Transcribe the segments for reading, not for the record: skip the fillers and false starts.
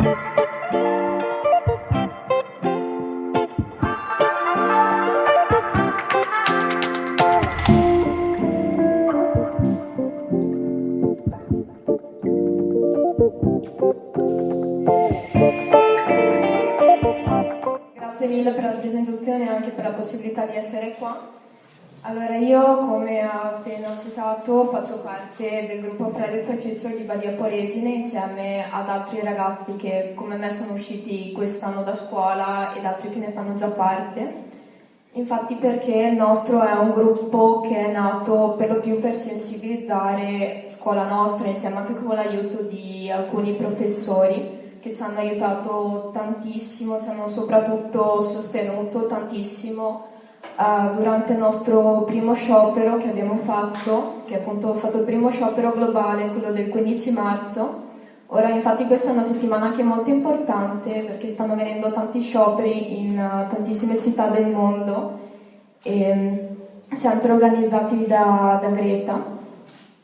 Grazie mille per la presentazione e anche per la possibilità di essere qua. Allora, io, come ha appena citato, faccio parte del gruppo Friday for Future di Badia Polesine insieme ad altri ragazzi che come me sono usciti quest'anno da scuola ed altri che ne fanno già parte. Infatti perché il nostro è un gruppo che è nato per lo più per sensibilizzare scuola nostra insieme anche con l'aiuto di alcuni professori che ci hanno aiutato tantissimo, ci hanno soprattutto sostenuto tantissimo durante il nostro primo sciopero che abbiamo fatto, che è appunto stato il primo sciopero globale, quello del 15 marzo. Ora infatti questa è una settimana anche molto importante perché stanno avvenendo tanti scioperi in tantissime città del mondo, sempre organizzati da Greta,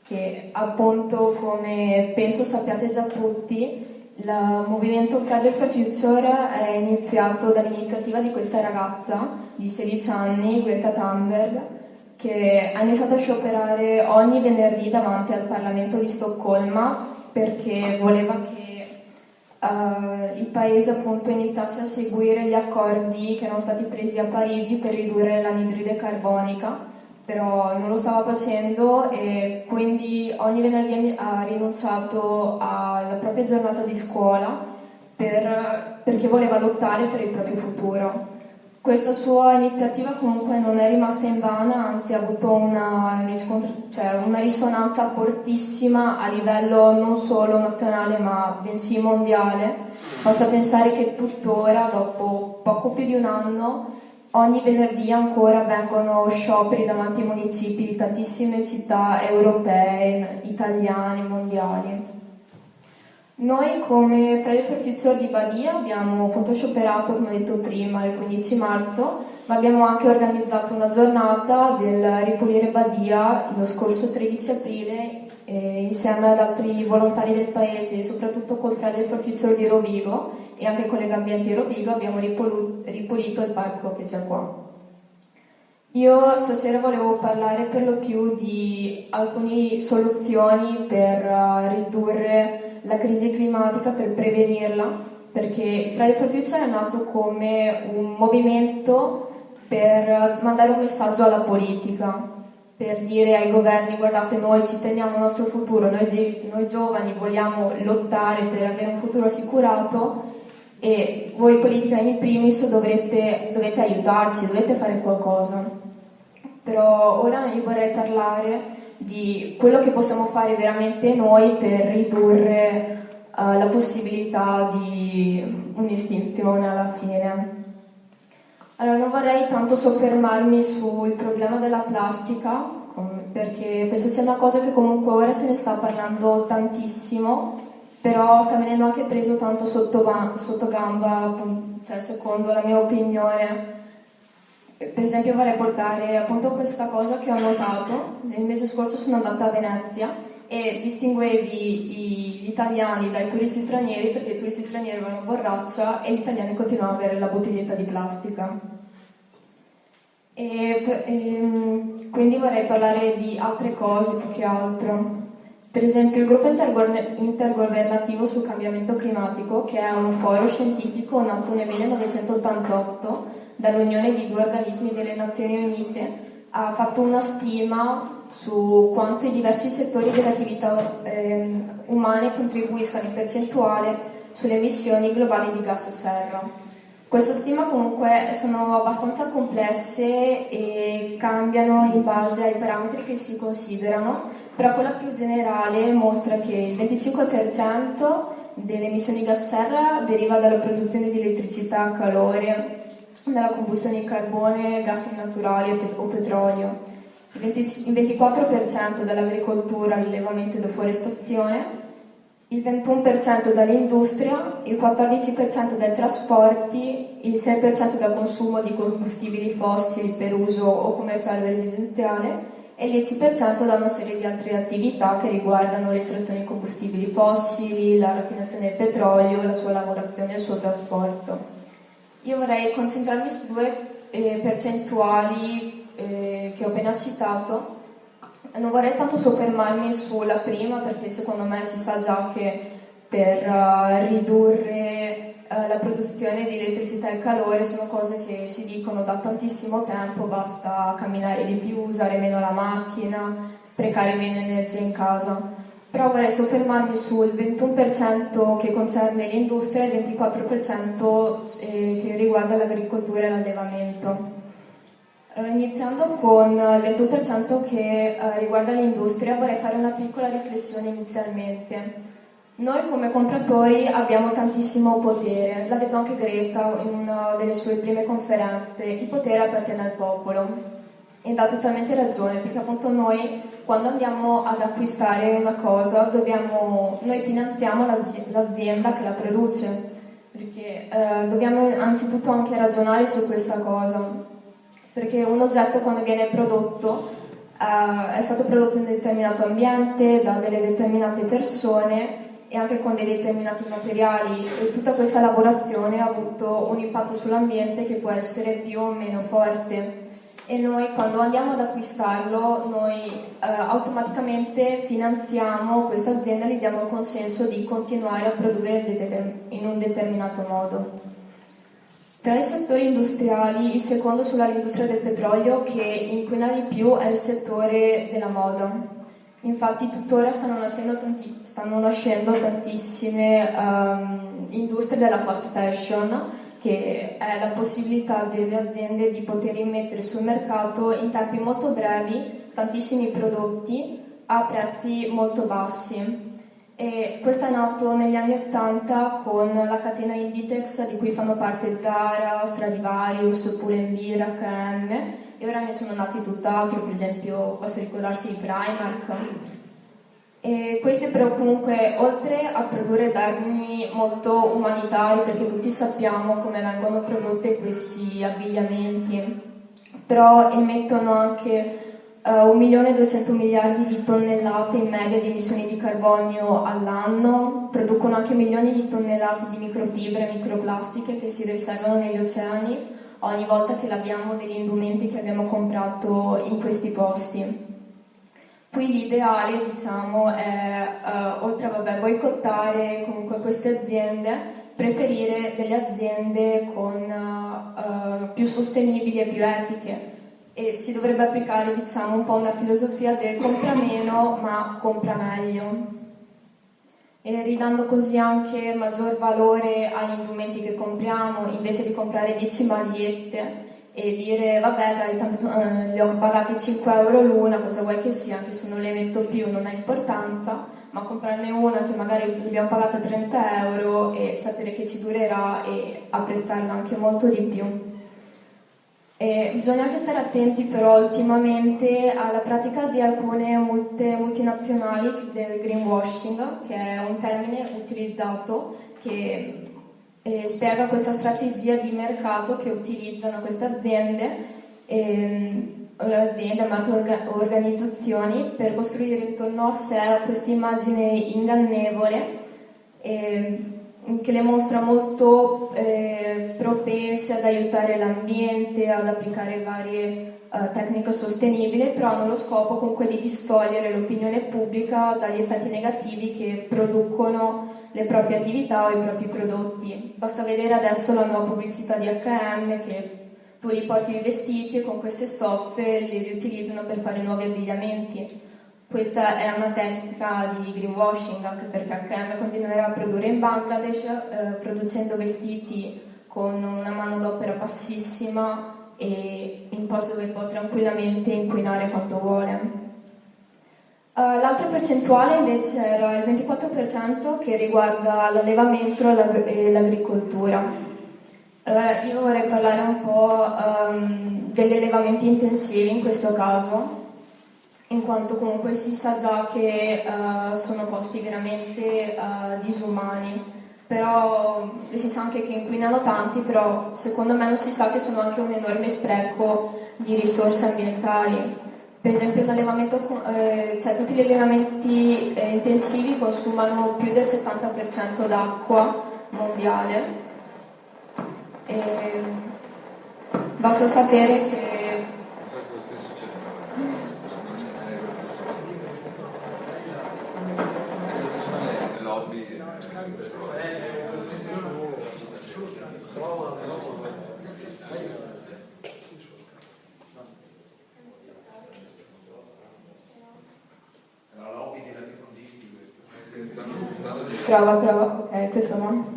che appunto, come penso sappiate già tutti, il movimento Friday for Future è iniziato dall'iniziativa di questa ragazza di 16 anni, Greta Thunberg, che ha iniziato a scioperare ogni venerdì davanti al Parlamento di Stoccolma perché voleva che il paese appunto iniziasse a seguire gli accordi che erano stati presi a Parigi per ridurre l'anidride carbonica, però non lo stava facendo e quindi ogni venerdì ha rinunciato alla propria giornata di scuola perché voleva lottare per il proprio futuro. Questa sua iniziativa comunque non è rimasta invana, anzi ha avuto una risonanza fortissima a livello non solo nazionale ma bensì mondiale. Basta pensare che tuttora, dopo poco più di un anno, ogni venerdì ancora avvengono scioperi davanti ai municipi di tantissime città europee, italiane, mondiali. Noi come Friday for Future di Badia abbiamo appunto scioperato, come detto prima, il 15 marzo, ma abbiamo anche organizzato una giornata del Ripulire Badia lo scorso 13 aprile insieme ad altri volontari del paese, soprattutto col Friday for Future di Rovigo e anche con Legambiente di Rovigo abbiamo ripulito il parco che c'è qua. Io stasera volevo parlare per lo più di alcune soluzioni per ridurre la crisi climatica, per prevenirla, perché Friday for Future è nato come un movimento per mandare un messaggio alla politica, per dire ai governi: guardate, noi ci teniamo il nostro futuro, noi giovani vogliamo lottare per avere un futuro assicurato e voi politica in primis dovete aiutarci, dovete fare qualcosa. Però ora io vorrei parlare di quello che possiamo fare veramente noi per ridurre la possibilità di un'estinzione alla fine. Allora, non vorrei tanto soffermarmi sul problema della plastica, perché penso sia una cosa che comunque ora se ne sta parlando tantissimo, però sta venendo anche preso tanto sotto gamba, cioè secondo la mia opinione. Per esempio vorrei portare appunto questa cosa che ho notato. Il mese scorso sono andata a Venezia e distinguevi gli italiani dai turisti stranieri perché i turisti stranieri avevano borraccia e gli italiani continuavano ad avere la bottiglietta di plastica. Quindi vorrei parlare di altre cose più che altro. Per esempio il gruppo intergovernativo sul cambiamento climatico, che è un foro scientifico nato nel 1988 dall'unione di due organismi delle Nazioni Unite, ha fatto una stima su quanto i diversi settori delle attività umane contribuiscano in percentuale sulle emissioni globali di gas serra. Queste stime comunque sono abbastanza complesse e cambiano in base ai parametri che si considerano, però quella più generale mostra che il 25% delle emissioni di gas serra deriva dalla produzione di elettricità, calore, dalla combustione di carbone, gas naturali o petrolio, il 24% dall'agricoltura, allevamento e deforestazione, il 21% dall'industria, il 14% dai trasporti, il 6% dal consumo di combustibili fossili per uso o commerciale residenziale, e il 10% da una serie di altre attività che riguardano l'estrazione di combustibili fossili, la raffinazione del petrolio, la sua lavorazione e il suo trasporto. Io vorrei concentrarmi su due percentuali che ho appena citato. Non vorrei tanto soffermarmi sulla prima, perché secondo me si sa già che per ridurre la produzione di elettricità e calore sono cose che si dicono da tantissimo tempo: basta camminare di più, usare meno la macchina, sprecare meno energia in casa. Però vorrei soffermarmi sul 21% che concerne l'industria e il 24% che riguarda l'agricoltura e l'allevamento. Allora, iniziando con il 21% che riguarda l'industria, vorrei fare una piccola riflessione inizialmente. Noi come compratori abbiamo tantissimo potere, l'ha detto anche Greta in una delle sue prime conferenze: il potere appartiene al popolo. E dà totalmente ragione, perché appunto noi quando andiamo ad acquistare una cosa noi finanziamo l'azienda che la produce, perché dobbiamo anzitutto anche ragionare su questa cosa, perché un oggetto quando viene prodotto è stato prodotto in un determinato ambiente, da delle determinate persone e anche con dei determinati materiali, e tutta questa lavorazione ha avuto un impatto sull'ambiente che può essere più o meno forte. E noi quando andiamo ad acquistarlo, noi automaticamente finanziamo questa azienda e gli diamo il consenso di continuare a produrre in un determinato modo. Tra i settori industriali, il secondo sull'industria del petrolio che inquina di più è il settore della moda. Infatti tuttora stanno nascendo tantissime industrie della fast fashion, che è la possibilità delle aziende di poter immettere sul mercato in tempi molto brevi tantissimi prodotti a prezzi molto bassi. E questo è nato negli anni 80 con la catena Inditex, di cui fanno parte Zara, Stradivarius, Pull&Bear, H&M, e ora ne sono nati tutt'altro, per esempio posso ricordarsi di Primark. E queste però comunque, oltre a produrre danni molto umanitari, perché tutti sappiamo come vengono prodotti questi abbigliamenti, però emettono anche 1.200 miliardi di tonnellate in media di emissioni di carbonio all'anno, producono anche milioni di tonnellate di microfibre e microplastiche che si riservano negli oceani ogni volta che laviamo degli indumenti che abbiamo comprato in questi posti. Qui l'ideale, diciamo, è, oltre a boicottare comunque queste aziende, preferire delle aziende più sostenibili e più etiche. E si dovrebbe applicare, diciamo, un po' una filosofia del compra meno ma compra meglio, e ridando così anche maggior valore agli indumenti che compriamo, invece di comprare 10 magliette e dire vabbè dai, tanto le ho pagate 5 euro l'una, cosa vuoi che sia, anche se non le metto più non ha importanza, ma comprarne una che magari abbiamo pagato 30 euro e sapere che ci durerà e apprezzarla anche molto di più. E bisogna anche stare attenti però ultimamente alla pratica di alcune multinazionali del greenwashing, che è un termine utilizzato che spiega questa strategia di mercato che utilizzano queste aziende, ma anche organizzazioni, per costruire intorno a sé questa immagine ingannevole che le mostra molto propense ad aiutare l'ambiente, ad applicare varie tecniche sostenibili, però hanno lo scopo comunque di distogliere l'opinione pubblica dagli effetti negativi che producono le proprie attività o i propri prodotti. Basta vedere adesso la nuova pubblicità di H&M, che tu riporti i vestiti e con queste stoffe li riutilizzano per fare nuovi abbigliamenti. Questa è una tecnica di greenwashing, anche perché H&M continuerà a produrre in Bangladesh, producendo vestiti con una manodopera bassissima e in posti dove può tranquillamente inquinare quanto vuole. L'altra percentuale invece era il 24% che riguarda l'allevamento e l'agricoltura. Allora, io vorrei parlare un po' degli allevamenti intensivi in questo caso, in quanto comunque si sa già che sono posti veramente disumani, però si sa anche che inquinano tanti, però secondo me non si sa che sono anche un enorme spreco di risorse ambientali. Per esempio cioè, tutti gli allevamenti intensivi consumano più del 70% d'acqua mondiale. E basta sapere che prova, ok, questo no.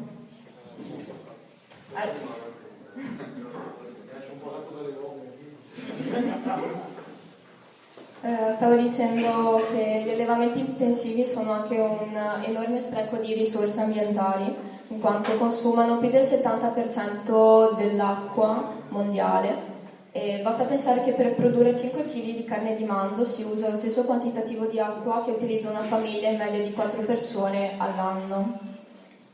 Stavo dicendo che gli allevamenti intensivi sono anche un enorme spreco di risorse ambientali, in quanto consumano più del 70% dell'acqua mondiale. E basta pensare che per produrre 5 kg di carne di manzo si usa lo stesso quantitativo di acqua che utilizza una famiglia in media di 4 persone all'anno.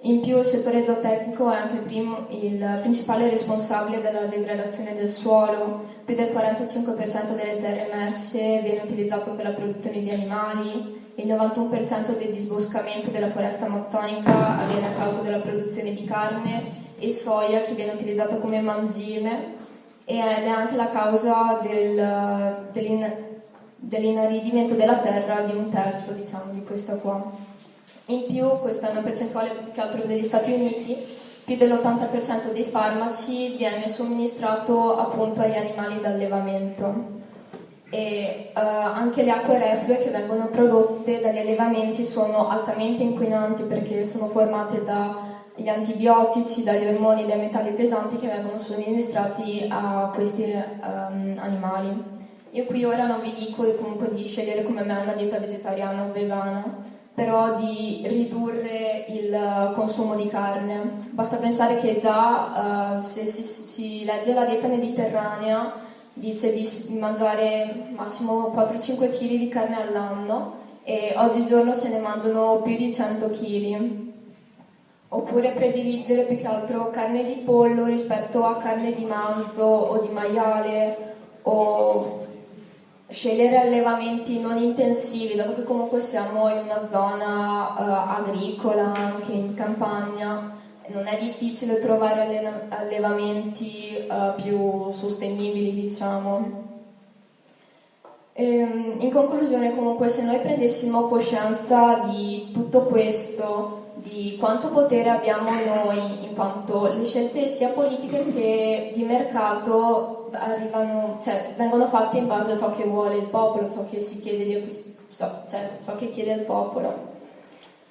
In più il settore zootecnico è anche il principale responsabile della degradazione del suolo, più del 45% delle terre emerse viene utilizzato per la produzione di animali, il 91% del disboscamento della foresta amazzonica avviene a causa della produzione di carne e soia che viene utilizzata come mangime ed è anche la causa dell'inaridimento della terra di un terzo, diciamo, di questa qua. In più, questa è una percentuale più che altro degli Stati Uniti, più dell'80% dei farmaci viene somministrato appunto agli animali d'allevamento. E anche le acque reflue che vengono prodotte dagli allevamenti sono altamente inquinanti perché sono formate dagli antibiotici, dagli ormoni, dai metalli pesanti che vengono somministrati a questi animali. Io qui ora non vi dico comunque di scegliere come me una dieta vegetariana o vegana, però di ridurre il consumo di carne. Basta pensare che già se si legge la dieta mediterranea dice di mangiare massimo 4-5 kg di carne all'anno e oggigiorno se ne mangiano più di 100 kg. Oppure prediligere più che altro carne di pollo rispetto a carne di manzo o di maiale, o scegliere allevamenti non intensivi, dato che comunque siamo in una zona agricola, anche in campagna, non è difficile trovare allevamenti più sostenibili, diciamo. In conclusione, comunque, se noi prendessimo coscienza di tutto questo, di quanto potere abbiamo noi, in quanto le scelte sia politiche che di mercato vengono fatte in base a ciò che vuole il popolo, ciò che si chiede di ciò che chiede il popolo.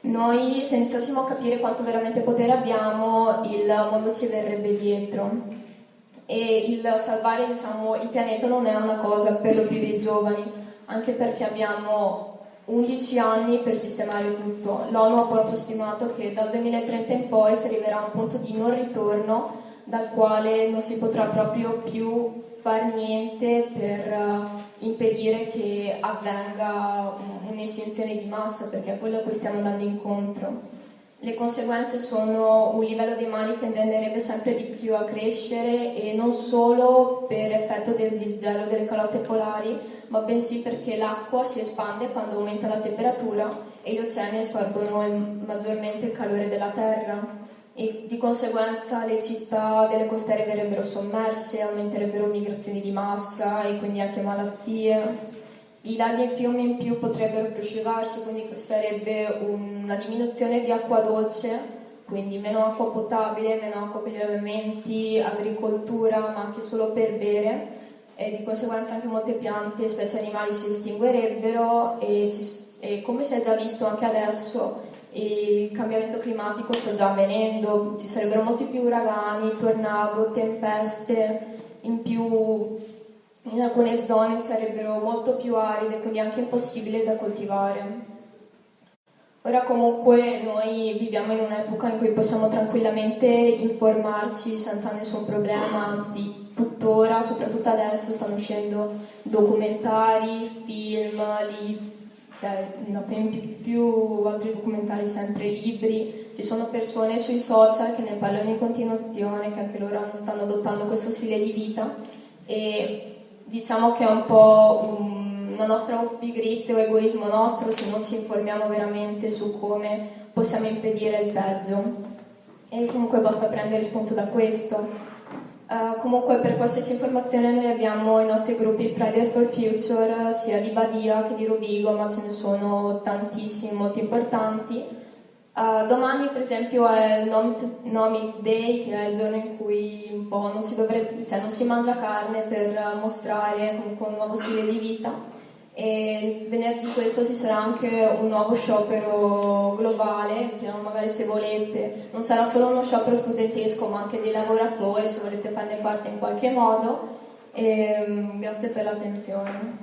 Noi, se iniziassimo a capire quanto veramente potere abbiamo, il mondo ci verrebbe dietro. E il salvare, diciamo, il pianeta non è una cosa per lo più dei giovani, anche perché abbiamo 11 anni per sistemare tutto. L'ONU ha proprio stimato che dal 2030 in poi si arriverà a un punto di non ritorno dal quale non si potrà proprio più fare niente per impedire che avvenga un'estinzione di massa, perché è quello a cui stiamo andando incontro. Le conseguenze sono un livello dei mari che tenderebbe sempre di più a crescere, e non solo per effetto del disgelo delle calotte polari, ma bensì perché l'acqua si espande quando aumenta la temperatura e gli oceani assorbono maggiormente il calore della terra. E di conseguenza le città delle costiere verrebbero sommerse, aumenterebbero migrazioni di massa e quindi anche malattie. I laghi e i fiumi in più potrebbero prosciugarsi, quindi sarebbe una diminuzione di acqua dolce, quindi meno acqua potabile, meno acqua per gli allevamenti, agricoltura, ma anche solo per bere, e di conseguenza anche molte piante e specie animali si estinguerebbero e come si è già visto anche adesso il cambiamento climatico sta già avvenendo, ci sarebbero molti più uragani, tornado, tempeste, in più in alcune zone sarebbero molto più aride, quindi anche impossibile da coltivare. Ora comunque noi viviamo in un'epoca in cui possiamo tranquillamente informarci senza nessun problema, anzi tuttora, soprattutto adesso, stanno uscendo documentari, film, più altri documentari, sempre libri. Ci sono persone sui social che ne parlano in continuazione, che anche loro stanno adottando questo stile di vita, e diciamo che è un po' una nostra pigrizia o egoismo nostro se non ci informiamo veramente su come possiamo impedire il peggio. E comunque basta prendere spunto da questo. Comunque per qualsiasi informazione noi abbiamo i nostri gruppi Friday for Future sia di Badia che di Rovigo, ma ce ne sono tantissimi, molto importanti. Domani per esempio è il No Meat Day, che è il giorno in cui un po' non si mangia carne per mostrare comunque un nuovo stile di vita. E venerdì questo ci sarà anche un nuovo sciopero globale, che magari se volete non sarà solo uno sciopero studentesco ma anche dei lavoratori, se volete farne parte in qualche modo. E grazie per l'attenzione.